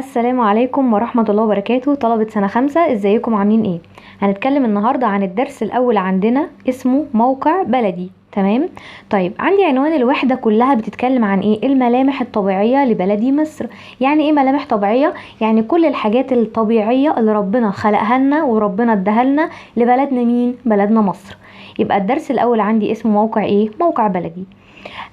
السلام عليكم ورحمة الله وبركاته. طلبة سنة 5، ازيكم عاملين ايه؟ هنتكلم النهاردة عن الدرس الاول عندنا، اسمه موقع بلدي. تمام. طيب، عندي عنوان الوحدة كلها بتتكلم عن ايه؟ الملامح الطبيعية لبلدي مصر. يعني ايه ملامح طبيعية؟ يعني كل الحاجات الطبيعية اللي ربنا خلقها لنا وربنا اداها لنا لبلدنا. مين؟ بلدنا مصر. يبقى الدرس الاول عندي اسمه موقع ايه؟ موقع بلدي.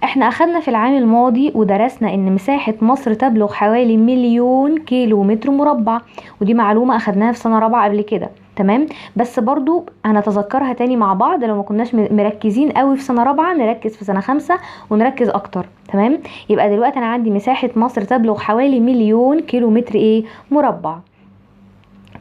احنا اخدنا في العام الماضي ودرسنا ان مساحة مصر تبلغ حوالي 1,000,000 كيلو متر مربع، ودي معلومة اخدناها في سنة رابعة قبل كده. تمام. بس برضو هنتذكرها تاني مع بعض، لو ما كناش مركزين قوي في سنة رابعة نركز في سنة 5 ونركز اكتر. تمام. يبقى دلوقتي انا عندي مساحة مصر تبلغ حوالي 1,000,000 كيلو متر ايه؟ مربع.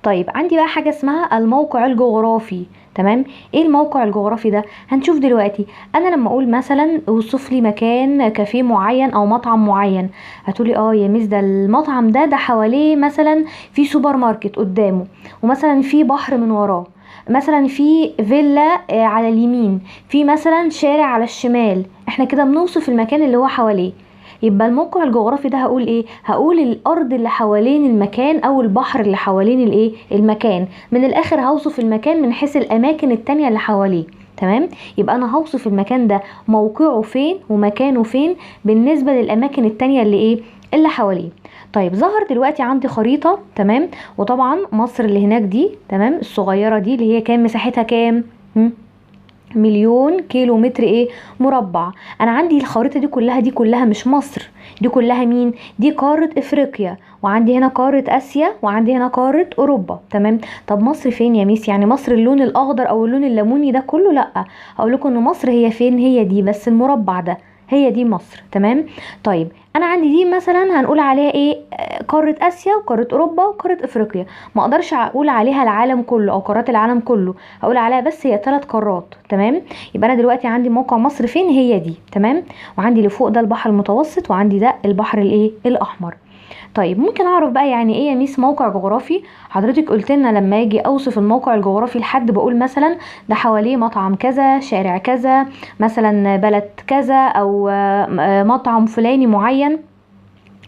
طيب، عندي بقى حاجة اسمها الموقع الجغرافي. تمام. ايه الموقع الجغرافي ده؟ هنشوف دلوقتي. انا لما اقول مثلا اوصف لي مكان كافيه معين او مطعم معين، هتقولي يا ميس، ده المطعم ده حواليه مثلا في سوبر ماركت قدامه، ومثلا في بحر من وراه، مثلا في فيلا على اليمين، في مثلا شارع على الشمال. احنا كده بنوصف المكان اللي هو حواليه. يبقى الموقع الجغرافي ده هقول ايه؟ هقول الارض اللي حوالين المكان او البحر اللي حوالين الايه؟ المكان. من الاخر هوصف المكان من حيث الاماكن التانية اللي حواليه. تمام. يبقى انا هوصف المكان ده موقعه فين ومكانه فين بالنسبة للاماكن التانية اللي ايه؟ اللي حواليه. طيب، ظهر دلوقتي عندي خريطة. تمام. وطبعا مصر اللي هناك دي، تمام، الصغيرة دي اللي هي كام مساحتها؟ كام؟ 1,000,000 كيلو متر ايه؟ مربع. انا عندي الخريطة دي كلها مش مصر، دي كلها مين؟ دي قارة افريقيا، وعندي هنا قارة اسيا، وعندي هنا قارة اوروبا. تمام. طب مصر فين يا ميس؟ يعني مصر اللون الاخضر او اللون الليموني ده كله؟ لا، هقول لكم ان مصر هي فين؟ هي دي بس، المربع ده، هي دي مصر. تمام. طيب، انا عندي دي مثلا هنقول عليها ايه؟ قارة اسيا وقارة اوروبا وقارة افريقيا. ما اقدرش اقول عليها العالم كله او قارات العالم كله، هقول عليها بس هي 3 قارات. تمام. يبقى انا دلوقتي عندي موقع مصر فين؟ هي دي. تمام. وعندي اللي فوق ده البحر المتوسط، وعندي ده البحر الايه؟ الاحمر. طيب، ممكن اعرف بقى يعني ايه يا ميس موقع جغرافي؟ حضرتك قلت لنا لما اجي اوصف الموقع الجغرافي لحد بقول مثلا ده حواليه مطعم كذا، شارع كذا، مثلا بلد كذا، او مطعم فلاني معين.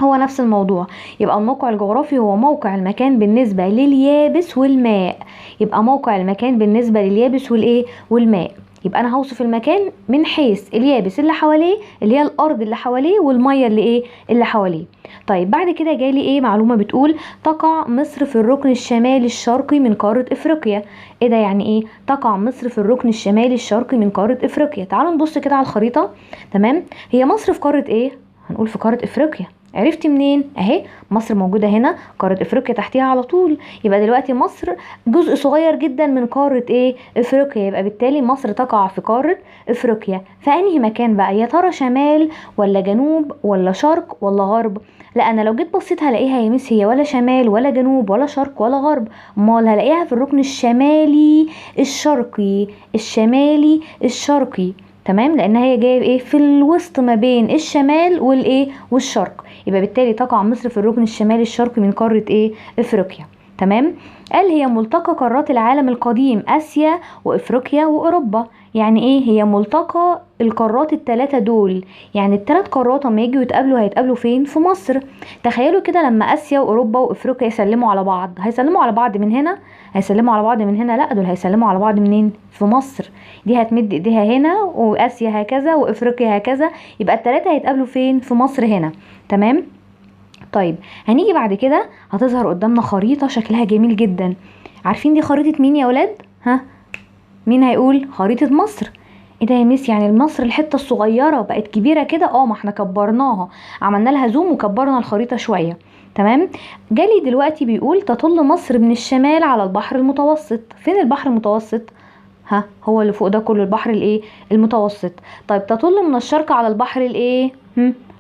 هو نفس الموضوع. يبقى الموقع الجغرافي هو موقع المكان بالنسبة لليابس والماء. يبقى موقع المكان بالنسبة لليابس والايه؟ والماء. يبقى انا هوصف المكان من حيث اليابس اللي حواليه، اللي هي الارض اللي حواليه، والميه اللي ايه؟ اللي حواليه. طيب، بعد كده جالي ايه؟ معلومه بتقول تقع مصر في الركن الشمالي الشرقي من قاره افريقيا. ايه ده؟ يعني ايه تقع مصر في الركن الشمالي الشرقي من قاره افريقيا؟ تعالوا نبص كده على الخريطه. تمام. هي مصر في قاره ايه؟ هنقول في قاره افريقيا. عرفت منين؟ اهي مصر موجودة هنا، قارة افريقيا تحتيها على طول. يبقى دلوقتي مصر جزء صغير جدا من قارة ايه؟ افريقيا. يبقى بالتالي مصر تقع في قارة افريقيا. فانهي مكان بقى؟ يا ترى شمال ولا جنوب ولا شرق ولا غرب؟ لا، انا لو جيت بصيت هلاقيها يا ميس هي ولا شمال ولا جنوب ولا شرق ولا غرب، امال هلاقيها في الركن الشمالي الشرقي. الشمالي الشرقي. تمام. لان هي جايه ايه؟ في الوسط ما بين الشمال والايه؟ والشرق. يبقى بالتالي تقع مصر في الركن الشمالي الشرقي من قارة ايه؟ افريقيا. تمام. قال هي ملتقى قارات العالم القديم، اسيا وافريقيا واوروبا. يعني ايه؟ هي ملتقى القارات الثلاثة دول. يعني الثلاث قارات اما يجوا يتقابلوا هيتقابلوا فين؟ في مصر. تخيلوا كده لما اسيا واوروبا وافريقيا يسلموا على بعض، هيسلموا على بعض من هنا؟ هيسلموا على بعض من هنا؟ لا، دول هيسلموا على بعض منين؟ في مصر. دي هتمد ايديها هنا، واسيا هكذا، وافريقيا هكذا. يبقى الثلاثة هيتقابلوا فين؟ في مصر هنا. تمام. طيب، هنيجي بعد كده هتظهر قدامنا خريطة شكلها جميل جدا. عارفين دي خريطة مين يا ولاد؟ ها؟ مين هيقول؟ خريطة مصر. ايه ده يا ميس؟ يعني مصر الحتة الصغيرة بقت كبيرة كده؟ ما احنا كبرناها، عملنا لها زوم وكبرنا الخريطة شوية. تمام. جالي دلوقتي بيقول تطل مصر من الشمال على البحر المتوسط. فين البحر المتوسط؟ ها، هو اللي فوق ده كله البحر الايه؟ المتوسط. طيب، تطل من الشرق على البحر الايه؟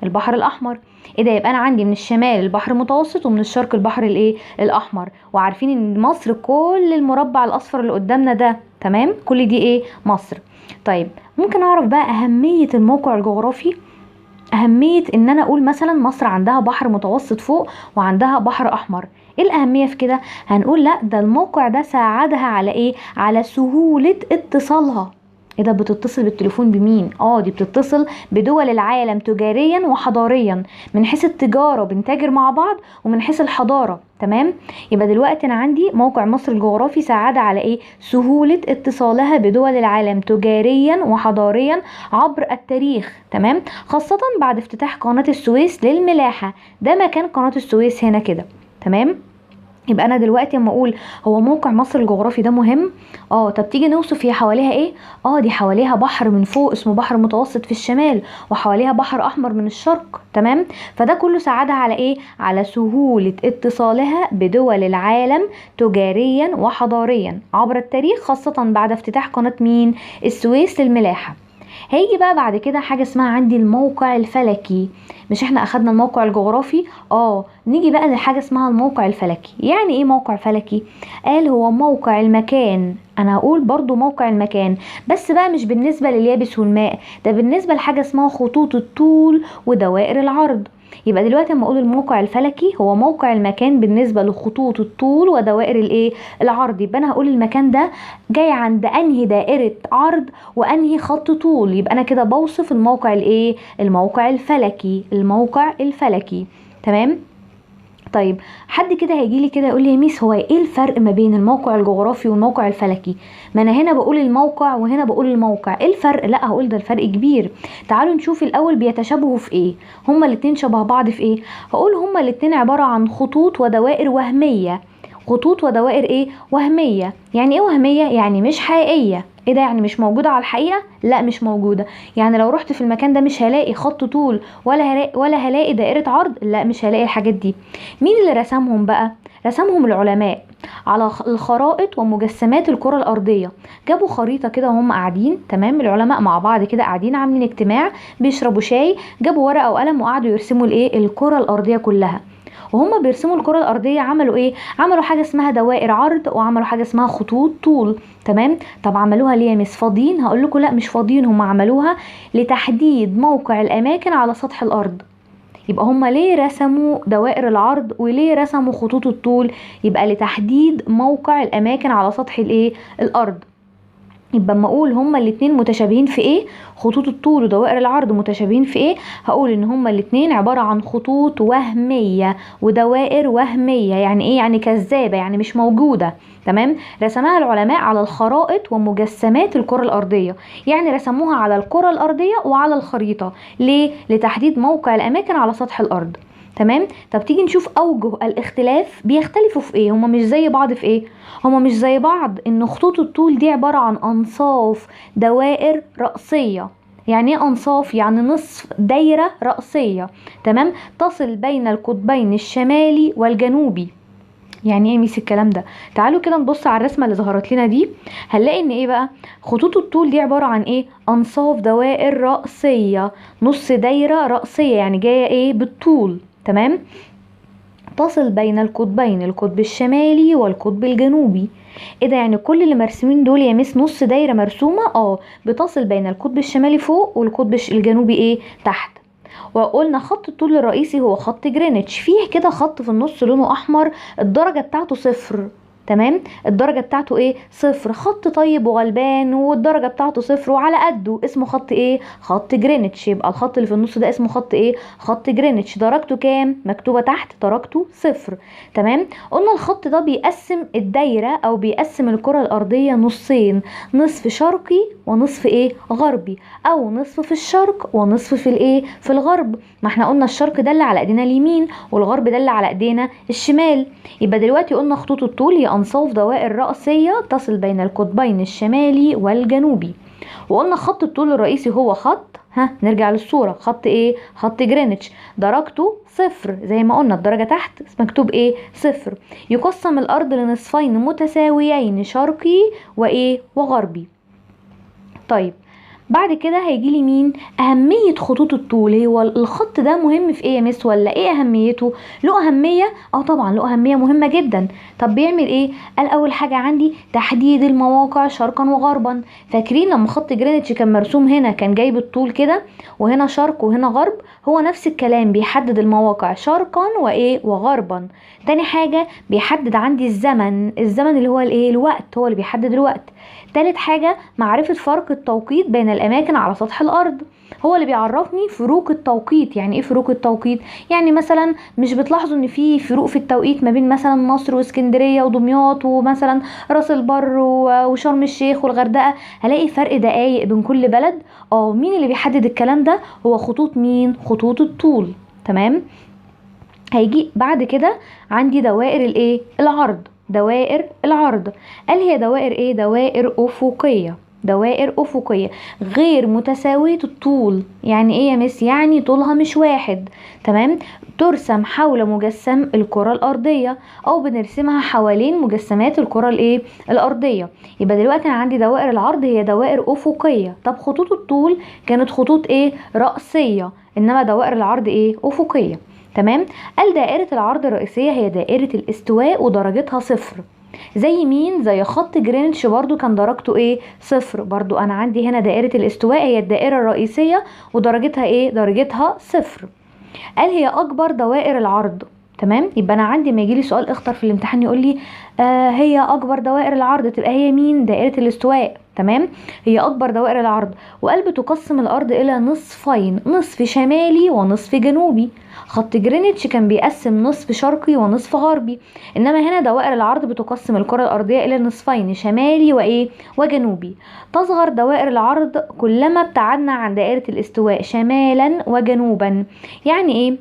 البحر الاحمر. ايه ده؟ يبقى انا عندي من الشمال البحر المتوسط، ومن الشرق البحر الايه؟ الاحمر. وعارفين ان مصر كل المربع الاصفر اللي قدامنا ده، تمام، كل دي ايه؟ مصر. طيب، ممكن اعرف بقى اهمية الموقع الجغرافي؟ اهمية ان انا اقول مثلا مصر عندها بحر متوسط فوق وعندها بحر احمر. ايه الاهمية في كده؟ هنقول لا، ده الموقع ده ساعدها على ايه؟ على سهولة اتصالها. ايه ده؟ بتتصل بالتليفون بمين؟ دي بتتصل بدول العالم تجاريا وحضاريا، من حيث التجارة بنتاجر مع بعض، ومن حيث الحضارة. تمام. يبقى دلوقتي انا عندي موقع مصر الجغرافي ساعد على ايه؟ سهولة اتصالها بدول العالم تجاريا وحضاريا عبر التاريخ. تمام. خاصة بعد افتتاح قناة السويس للملاحة. ده مكان قناة السويس هنا كده. تمام. يبقى انا دلوقتي اما اقول هو موقع مصر الجغرافي ده مهم، طب تيجي نوصف هي حواليها ايه. دي حواليها بحر من فوق اسمه بحر متوسط في الشمال، وحواليها بحر احمر من الشرق. تمام. فده كله ساعدها على ايه؟ على سهولة اتصالها بدول العالم تجاريا وحضاريا عبر التاريخ، خاصة بعد افتتاح قناة مين؟ السويس للملاحة. هيجي بقى بعد كده حاجة اسمها عندي الموقع الفلكي. مش احنا اخدنا الموقع الجغرافي؟ نيجي بقى لحاجة اسمها الموقع الفلكي. يعني ايه موقع فلكي؟ قال هو موقع المكان. انا هقول برضو موقع المكان، بس بقى مش بالنسبة لليابس والماء، ده بالنسبة لحاجة اسمها خطوط الطول ودوائر العرض. يبقى دلوقتي لما اقول الموقع الفلكي هو موقع المكان بالنسبة لخطوط الطول ودوائر الايه؟ العرض. يبقى انا هقول المكان ده جاي عند انهي دائرة عرض وانهي خط طول. يبقى انا كده بوصف الموقع الايه؟ الموقع الفلكي. الموقع الفلكي. تمام. طيب حد كده هيجي لي كده يقول لي يا ميس هو ايه الفرق ما بين الموقع الجغرافي والموقع الفلكي؟ ما انا هنا بقول الموقع وهنا بقول الموقع، ايه الفرق؟ لا، هقول ده الفرق كبير. تعالوا نشوف الاول بيتشابهوا في ايه. هما الاتنين شبه بعض في ايه؟ هقول هما الاتنين عبارة عن خطوط ودوائر وهمية. خطوط ودوائر ايه؟ وهمية. يعني ايه وهمية؟ يعني مش حقيقية. ايه ده؟ يعني مش موجودة على الحقيقة؟ لا، مش موجودة. يعني لو رحت في المكان ده مش هلاقي خط طول ولا هلاقي دائرة عرض. لا، مش هلاقي الحاجات دي. مين اللي رسمهم بقى؟ رسمهم العلماء على الخرائط ومجسمات الكرة الأرضية. جابوا خريطة كده وهم قاعدين. تمام. العلماء مع بعض كده قاعدين عاملين اجتماع بيشربوا شاي، جابوا ورقة وقلم وقعدوا يرسموا الايه؟ الكرة الأرضية كلها. وهم بيرسموا الكرة الأرضية عملوا ايه؟ عملوا حاجة اسمها دوائر عرض، وعملوا حاجة اسمها خطوط طول. تمام. طب عملوها ليه يا مس؟ فاضيين؟ هقول لكم لا، مش فاضيين. هم عملوها لتحديد موقع الأماكن على سطح الأرض. يبقى هم ليه رسموا دوائر العرض وليه رسموا خطوط الطول؟ يبقى لتحديد موقع الأماكن على سطح الايه؟ الأرض. يبقى اما اقول هما الاتنين متشابهين في ايه؟ خطوط الطول ودوائر العرض متشابهين في ايه؟ هقول ان هما الاتنين عبارة عن خطوط وهمية ودوائر وهمية. يعني ايه؟ يعني كذابة، يعني مش موجودة. تمام. رسمها العلماء على الخرائط ومجسمات الكرة الأرضية. يعني رسموها على الكرة الأرضية وعلى الخريطة. ليه؟ لتحديد موقع الأماكن على سطح الأرض. تمام. طب تيجي نشوف اوجه الاختلاف. بيختلفوا في ايه؟ هما مش زي بعض في ايه؟ هما مش زي بعض ان خطوط الطول دي عبارة عن انصاف دوائر رأسية. يعني ايه انصاف؟ يعني نصف دايرة رأسية. تمام. تصل بين القطبين الشمالي والجنوبي. يعني ايه ميس الكلام ده؟ تعالوا كده نبص على الرسمة اللي ظهرت لنا دي. هنلاقي ان ايه بقى؟ خطوط الطول دي عبارة عن ايه؟ انصاف دوائر رأسية. نص دايرة رأسية يعني جاية ايه؟ بالطول. تمام. تصل بين القطبين، القطب الشمالي والقطب الجنوبي. ايه ده؟ يعني كل اللي مرسومين دول يا مس نص دايرة مرسومة؟ بتصل بين القطب الشمالي فوق والقطب الجنوبي ايه؟ تحت. وقلنا خط الطول الرئيسي هو خط جرينتش، فيه كده خط في النص لونه احمر، الدرجة بتاعته 0. تمام. الدرجة بتاعته ايه؟ 0. خط طيب وغلبان والدرجة بتاعته 0 وعلى قده، اسمه خط ايه؟ خط جرينتش. يبقى الخط اللي في النص ده اسمه خط ايه؟ خط جرينتش. درجته كام؟ مكتوبة تحت درجته 0. تمام. قلنا الخط ده بيقسم الدايرة او بيقسم الكرة الارضية نصين، نصف شرقي ونصف ايه؟ غربي، او نصف في الشرق ونصف في الايه؟ في الغرب. ما احنا قلنا الشرق ده اللي على ايدينا اليمين والغرب ده اللي على ايدينا الشمال. يبقى دلوقتي قلنا خطوط الطول هي انصاف دوائر رأسية تصل بين القطبين الشمالي والجنوبي. وقلنا خط الطول الرئيسي هو خط، نرجع للصورة، خط ايه؟ خط جرينتش. درجته 0 زي ما قلنا، الدرجة تحت مكتوب ايه؟ 0. يقسم الارض لنصفين متساويين، شرقي وايه؟ وغربي. طيب بعد كده هيجي لي مين؟ اهميه خطوط الطول. هو الخط ده مهم في ايه يا مس؟ ولا ايه اهميته؟ له اهميه؟ طبعا له اهميه مهمه جدا. طب بيعمل ايه؟ قال اول حاجه عندي تحديد المواقع شرقا وغربا. فاكرين لما خط جرينتش كان مرسوم هنا كان جايب الطول كده وهنا شرق وهنا غرب؟ هو نفس الكلام، بيحدد المواقع شرقا وايه؟ وغربا. تاني حاجه بيحدد عندي الزمن اللي هو الايه؟ الوقت، هو اللي بيحدد الوقت. تالت حاجة معرفة فرق التوقيت بين الاماكن على سطح الارض، هو اللي بيعرفني فروق التوقيت. يعني ايه فروق التوقيت؟ يعني مثلا مش بتلاحظوا ان في فروق في التوقيت ما بين مثلا مصر واسكندريه ودمياط ومثلا راس البر وشرم الشيخ والغردقه؟ هلاقي فرق دقايق بين كل بلد. مين اللي بيحدد الكلام ده؟ هو خطوط مين؟ خطوط الطول. تمام. هيجي بعد كده عندي دوائر الايه؟ العرض. دوائر العرض قال هي دوائر ايه؟ دوائر افقيه. دوائر افقيه غير متساويه الطول. يعني ايه يا مس؟ يعني طولها مش واحد. تمام. ترسم حول مجسم الكره الارضيه، او بنرسمها حوالين مجسمات الكره الايه؟ الارضيه. يبقى دلوقتي انا عندي دوائر العرض هي دوائر افقيه. طب خطوط الطول كانت خطوط ايه؟ رأسيه، انما دوائر العرض ايه؟ افقيه. تمام. قال دائرة العرض الرئيسية هي دائرة الاستواء ودرجتها صفر. زي مين؟ زي خط جرينتش برضو كان درجته ايه؟ صفر. برضو انا عندي هنا دائرة الاستواء هي الدائرة الرئيسية ودرجتها ايه؟ درجتها صفر. قال هي اكبر دوائر العرض. تمام. يبقى انا عندي ما يجيلي سؤال اخطر في الامتحان يقول لي هي اكبر دوائر العرض، تبقى هي مين؟ دائرة الاستواء. تمام. هي اكبر دوائر العرض. وقال بتقسم الارض الى نصفين، نصف شمالي ونصف جنوبي. خط جرينتش كان بيقسم نصف شرقي ونصف غربي، انما هنا دوائر العرض بتقسم الكرة الارضية الى نصفين، شمالي وايه؟ وجنوبي. تصغر دوائر العرض كلما ابتعدنا عن دائرة الاستواء شمالا وجنوبا. يعني ايه؟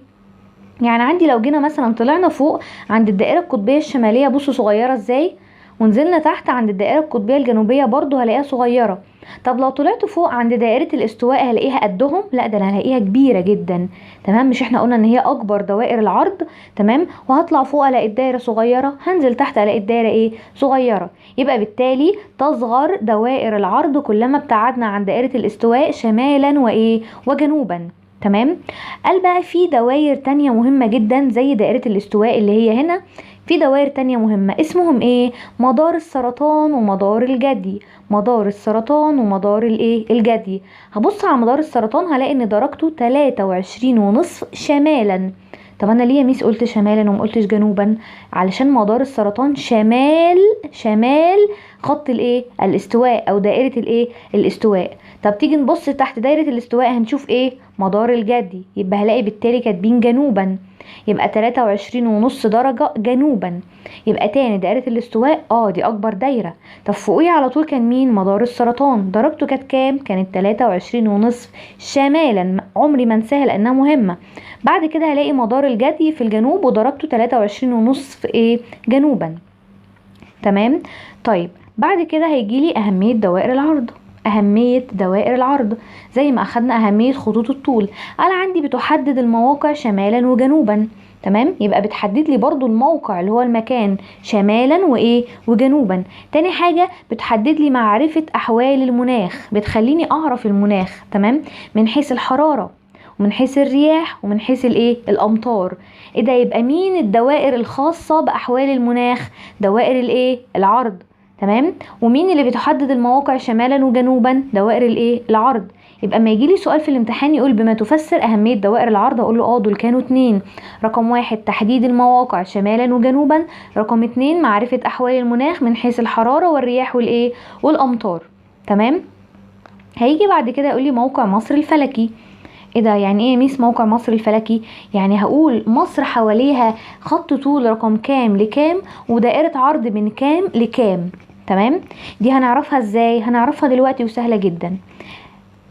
يعني عندي لو جينا مثلا طلعنا فوق عند الدائرة القطبية الشمالية، بصوا صغيرة ازاي، ونزلنا تحت عند الدائرة القطبية الجنوبية برضو هلاقيها صغيرة. طب لو طلعت فوق عند دائرة الاستواء هلاقيها قدهم؟ لا، ده انا هلاقيها كبيرة جدا. تمام. مش احنا قلنا ان هي اكبر دوائر العرض؟ تمام. وهطلع فوق الاقي الدائرة صغيرة، هنزل تحت الاقي الدائرة ايه؟ صغيرة. يبقى بالتالي تصغر دوائر العرض كلما ابتعدنا عن دائرة الاستواء شمالا وايه؟ وجنوبا. تمام. قال بقى في دوائر تانية مهمة جدا زي دائرة الاستواء اللي هي هنا، في دوائر تانية مهمة اسمهم ايه؟ مدار السرطان ومدار الجدي. مدار السرطان ومدار الايه؟ الجدي. هبص على مدار السرطان هلاقي ان درجته 23.5 شمالا. طب انا ليه يا ميس قلت شمالا وما قلتش جنوبا؟ علشان مدار السرطان شمال خط الايه؟ الاستواء او دائرة الايه؟ الاستواء. طب تيجي نبص تحت دائرة الاستواء هنشوف ايه؟ مدار الجدي. يبقى هلاقي بالتالي كاتبين جنوبا، يبقى 23.5 درجة جنوبا. يبقى تاني دائرة الاستواء دي اكبر دايرة. طب فوقيه على طول كان مين؟ مدار السرطان. درجته كانت كام؟ كانت 23.5 شمالا. عمري ما انساها لانها مهمة. بعد كده هلاقي مدار الجدي في الجنوب ودرجته 23.5 ايه؟ جنوبا. تمام. طيب بعد كده هيجيلي اهمية دوائر العرض. أهمية دوائر العرض زي ما أخدنا أهمية خطوط الطول. أنا عندي بتحدد المواقع شمالا وجنوبا. تمام. يبقى بتحدد لي برضو الموقع اللي هو المكان شمالا وايه؟ وجنوبا. تاني حاجة بتحدد لي معرفة أحوال المناخ، بتخليني أعرف المناخ. تمام. من حيث الحرارة ومن حيث الرياح ومن حيث الايه؟ الامطار. ايه ده؟ يبقى مين الدوائر الخاصة باحوال المناخ؟ دوائر الايه؟ العرض. تمام. ومين اللي بتحدد المواقع شمالا وجنوبا؟ دوائر الايه؟ العرض. يبقى اما يجيلي سؤال في الامتحان يقول بما تفسر اهمية دوائر العرض، اقول له دول كانوا 2. رقم 1 تحديد المواقع شمالا وجنوبا، رقم 2 معرفة احوال المناخ من حيث الحرارة والرياح والايه؟ والامطار. تمام. هيجي بعد كده يقول لي موقع مصر الفلكي. ايه ده؟ يعني ايه ميس موقع مصر الفلكي؟ يعني هقول مصر حواليها خط طول رقم كام لكام ودائرة عرض من كام لكام. تمام. دي هنعرفها ازاي؟ هنعرفها دلوقتي وسهلة جدا.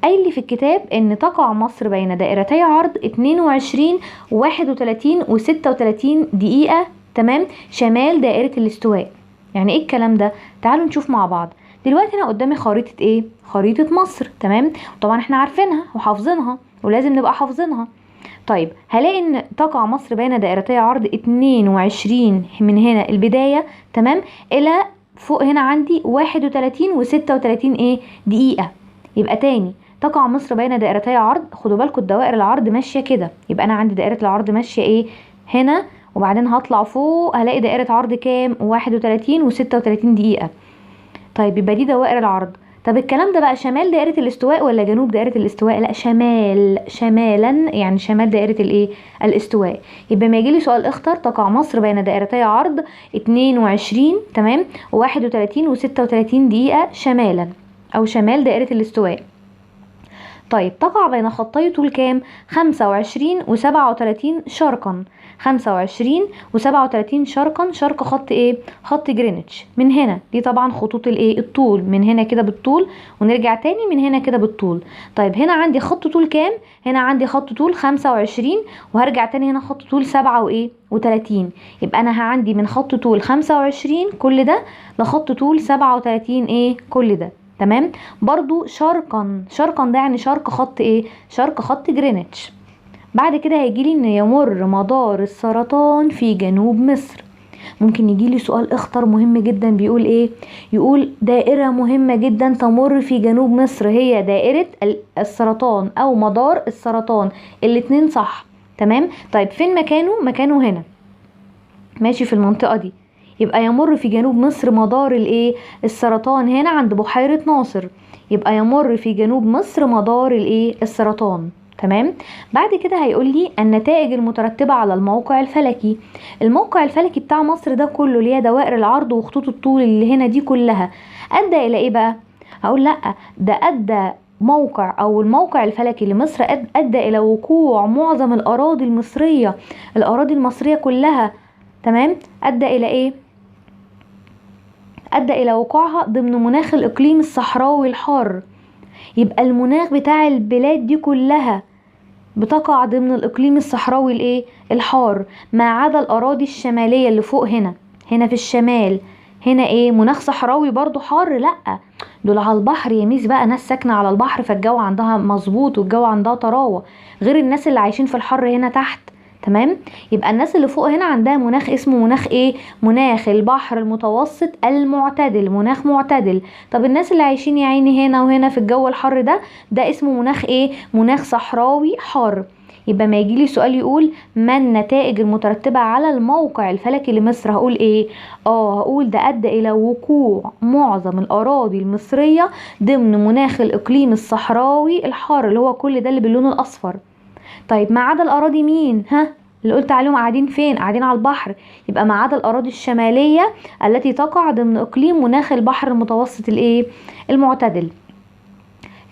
قايل لي في الكتاب ان تقع مصر بين دائرتي عرض 22 و31 و36 دقيقة. تمام. شمال دائرة الاستواء. يعني ايه الكلام ده؟ تعالوا نشوف مع بعض. دلوقتي انا قدامي خريطة ايه؟ خريطة مصر. تمام. طبعا احنا عارفينها وحافظينها ولازم نبقى حافظينها. طيب هلاقي ان تقع مصر بين دائرتي عرض 22 من هنا البداية. تمام. الى فوق هنا عندي 31 و36 ايه؟ دقيقة. يبقى تاني تقع مصر بين دائرتي عرض. خدوا بالكم الدوائر العرض ماشية كده. يبقى انا عندي دائرة العرض ماشية ايه؟ هنا، وبعدين هطلع فوق هلاقي دائرة عرض كام؟ 31 و36 دقيقة. طيب يبقى دي دوائر العرض. طب الكلام ده بقى شمال دائرة الاستواء ولا جنوب دائرة الاستواء؟ لا، شمالا، يعني شمال دائرة الايه؟ الاستواء. يبقى ما يجيلي سؤال اختر تقع مصر بين دائرتي عرض 22 تمام و31 و36 دقيقة شمالا، او شمال دائرة الاستواء. طيب تقع بين خطي طول كام؟ 25 و37 شرقا. 25 و37 شرقا، شرق خط ايه؟ خط جرينتش. من هنا دي طبعا خطوط الايه؟ الطول، من هنا كده بالطول ونرجع تاني من هنا كده بالطول. طيب هنا عندي خط طول كام؟ هنا عندي خط طول 25 وهرجع تاني هنا خط طول 7 وايه؟ و30. يبقى انا عندي من خط طول 25 كل ده لخط طول 37 ايه؟ كل ده تمام. برضو شرقا، شرقا ده يعني شرق خط ايه؟ شرق خط جرينتش. بعد كده هيجيلي ان يمر مدار السرطان في جنوب مصر. ممكن يجيلي سؤال اخطر مهم جدا بيقول ايه؟ يقول دائرة مهمة جدا تمر في جنوب مصر هي دائرة السرطان او مدار السرطان. الاتنين صح تمام. طيب فين مكانه؟ مكانه هنا ماشي في المنطقة دي. يبقى يمر في جنوب مصر مدار الايه؟ السرطان هنا عند بحيرة ناصر. يبقى يمر في جنوب مصر مدار الايه؟ السرطان تمام. بعد كده هيقول لي النتائج المترتبة على الموقع الفلكي. الموقع الفلكي بتاع مصر ده كله اللي هي دوائر العرض وخطوط الطول اللي هنا دي كلها ادى الى ايه بقى؟ هقول لا، ده ادى موقع او الموقع الفلكي لمصر ادى الى وقوع معظم الاراضي المصرية. الاراضي المصرية كلها تمام ادى الى ايه؟ ادى الى وقوعها ضمن مناخ الاقليم الصحراوي الحار. يبقى المناخ بتاع البلاد دي كلها بتقع ضمن الاقليم الصحراوي الايه؟ الحار، ما عدا الاراضي الشمالية اللي فوق هنا. هنا في الشمال هنا ايه؟ مناخ صحراوي برضو حار؟ لا، دول على البحر يا ميس بقى، ناس ساكنة على البحر فالجو عندها مظبوط والجو عندها طراوة، غير الناس اللي عايشين في الحر هنا تحت تمام. يبقى الناس اللي فوق هنا عندها مناخ اسمه مناخ ايه؟ مناخ البحر المتوسط المعتدل، مناخ معتدل. طب الناس اللي عايشين يا عيني هنا وهنا في الجو الحر ده اسمه مناخ ايه؟ مناخ صحراوي حار. يبقى ما يجيلي سؤال يقول ما النتائج المترتبة على الموقع الفلكي لمصر، هقول ايه؟ هقول ده ادى الى وقوع معظم الاراضي المصرية ضمن مناخ الاقليم الصحراوي الحار، اللي هو كل ده اللي باللون الاصفر. طيب ما عدا الاراضي مين؟ ها اللي قلت عليهم قاعدين فين؟ قاعدين على البحر. يبقى ما عدا الاراضي الشمالية التي تقع ضمن اقليم مناخ البحر المتوسط الايه؟ المعتدل.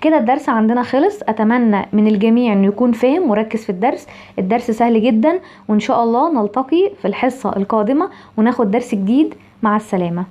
كده الدرس عندنا خلص. اتمنى من الجميع انه يكون فاهم وركز في الدرس. الدرس سهل جدا، وان شاء الله نلتقي في الحصة القادمة وناخد درس جديد. مع السلامة.